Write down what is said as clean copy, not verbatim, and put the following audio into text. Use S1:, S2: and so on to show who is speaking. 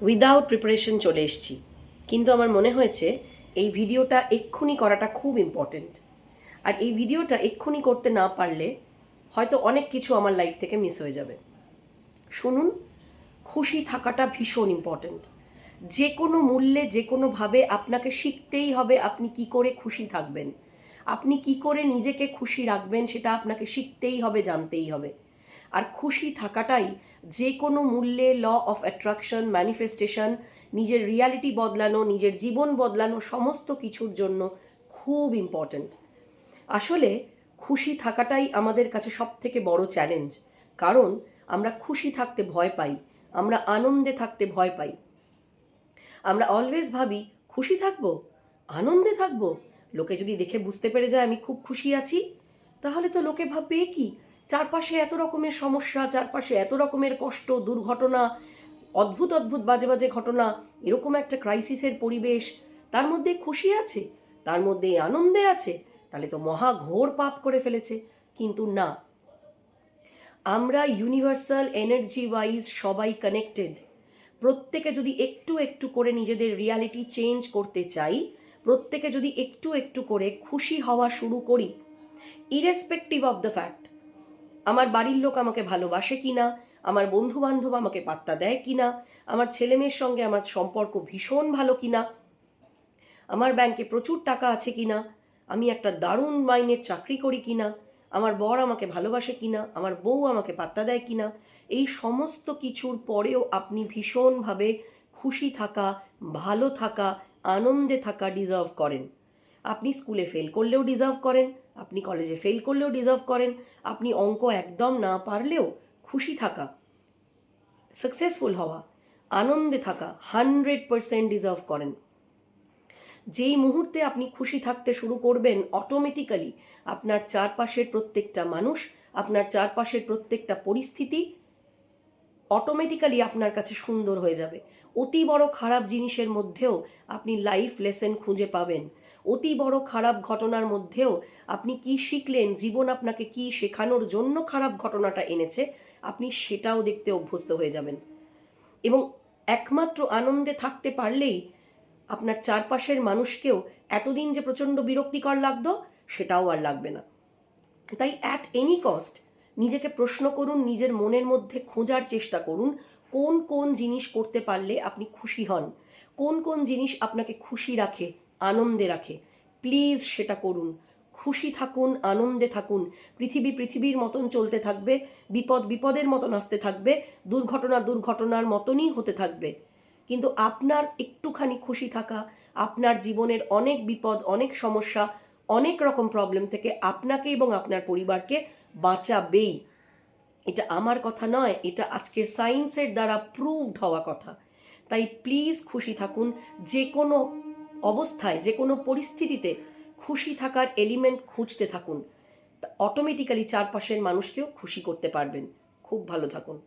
S1: Without preparation চলে এসেছি, কিন্তু আমার মনে হয়েছে এই ভিডিওটা এক্ষুনি করাটা খুব ইম্পর্টেন্ট। আর এই ভিডিওটা এক্ষুনি করতে না পারলে হয়তো অনেক কিছু আমার লাইফ থেকে মিস হয়ে যাবে। শুনুন, খুশি থাকাটা ভীষণ ইম্পর্ট্যান্ট। যে কোনো মূল্যে যে কোনোভাবে আপনাকে শিখতেই হবে আপনি কি করে খুশি থাকবেন, আপনি কি করে নিজেকে খুশি রাখবেন সেটা আপনাকে শিখতেই হবে, জানতেই হবে। আর খুশি থাকাটাই যে কোনো মূল্যে ল অফ অ্যাট্রাকশন, ম্যানিফেস্টেশন, নিজের রিয়ালিটি বদলানো, নিজের জীবন বদলানো, সমস্ত কিছুর জন্য খুব ইম্পর্ট্যান্ট। আসলে খুশি থাকাটাই আমাদের কাছে সব থেকে বড় চ্যালেঞ্জ। কারণ আমরা খুশি থাকতে ভয় পাই, আমরা আনন্দে থাকতে ভয় পাই। আমরা অলওয়েজ ভাবি খুশি থাকবো, আনন্দে থাকবো, লোকে যদি দেখে বুঝতে পেরে যায় আমি খুব খুশি আছি, তাহলে তো লোকে ভাববে কি, চারপাশে এত রকমের সমস্যা, চারপাশে এত রকমের কষ্ট, দুর্ঘটনা, অদ্ভুত অদ্ভুত বাজে বাজে ঘটনা, এরকম একটা ক্রাইসিসের পরিবেশ, তার মধ্যে খুশি আছে, তার মধ্যে আনন্দে আছে, তাহলে তো মহা ঘোর পাপ করে ফেলেছে। কিন্তু না, আমরা ইউনিভার্সাল এনার্জি ওয়াইজ সবাই কানেক্টেড। প্রত্যেকে যদি একটু একটু করে নিজেদের রিয়ালিটি চেঞ্জ করতে চাই, প্রত্যেকে যদি একটু একটু করে খুশি হওয়া শুরু করি, ইরেসপেক্টিভ অফ দ্য ফ্যাক্ট আমার বাড়ির লোক আমাকে ভালোবাসে কিনা, আমার বন্ধু বান্ধব আমাকে পাত্তা দেয় কিনা, আমার ছেলেমেয়ের সঙ্গে আমার সম্পর্ক ভীষণ ভালো কিনা, আমার ব্যাংকে প্রচুর টাকা আছে কিনা, আমি একটা দারুণ মাইনের চাকরি করি কিনা, আমার বর আমাকে ভালোবাসে কিনা, আমার বউ আমাকে পাত্তা দেয় কিনা, এই সমস্ত কিছুর পরেও আপনি ভীষণভাবে খুশি থাকা, ভালো থাকা, আনন্দে থাকা ডিজার্ভ করেন। আপনি স্কুলে ফেল করলেও ডিজার্ভ করেন, আপনি কলেজে ফেল করলেও ডিজার্ভ করেন, আপনি অঙ্ক একদম না পারলেও খুশি থাকা, সাকসেসফুল হওয়া, আনন্দে থাকা 100% ডিজার্ভ করেন। যেই মুহূর্তে আপনি খুশি থাকতে শুরু করবেন, অটোমেটিক্যালি আপনার চারপাশের প্রত্যেকটা মানুষ, আপনার চারপাশের প্রত্যেকটা পরিস্থিতি অটোমেটিক্যালি আপনার কাছে সুন্দর হয়ে যাবে। অতি বড় খারাপ জিনিসের মধ্যেও আপনি লাইফ লেসন খুঁজে পাবেন। অতি বড় খারাপ ঘটনার মধ্যেও আপনি কি শিখলেন, জীবন আপনাকে কি শেখানোর জন্য খারাপ ঘটনাটা এনেছে, আপনি সেটাও দেখতে অভ্যস্ত হয়ে যাবেন। এবং একমাত্র আনন্দে থাকতে পারলেই আপনার চারপাশের মানুষকেও এতদিন যে প্রচণ্ড বিরক্তিকর লাগতো সেটাও আর লাগবে না। তাই অ্যাট এনি কস্ট নিজেকে প্রশ্ন করুন, নিজের মনের মধ্যে খোঁজার চেষ্টা করুন কোন কোন জিনিস করতে পারলে আপনি খুশি হন, কোন কোন জিনিস আপনাকে খুশি রাখে, আনন্দে রাখে। প্লিজ সেটা করুন। খুশি থাকুন, আনন্দে থাকুন। পৃথিবী পৃথিবীর মতন চলতে থাকবে, বিপদ বিপদের মতন আসতে থাকবে, দুর্ঘটনা দুর্ঘটনার মতনই হতে থাকবে। কিন্তু আপনার একটুখানি খুশি থাকা আপনার জীবনের অনেক বিপদ, অনেক সমস্যা, অনেক রকম প্রবলেম থেকে আপনাকে এবং আপনার পরিবারকে বাঁচাবেই। এটা আমার কথা নয়, এটা আজকের সায়েন্সের দ্বারা প্রুভড হওয়া কথা। তাই প্লিজ খুশি থাকুন। যে কোনো অবস্থায়, যে কোনো পরিস্থিতিতে খুশি থাকার এলিমেন্ট খুঁজতে থাকুন। অটোমেটিক্যালি চারপাশের মানুষকেও খুশি করতে পারবেন। খুব ভালো থাকুন।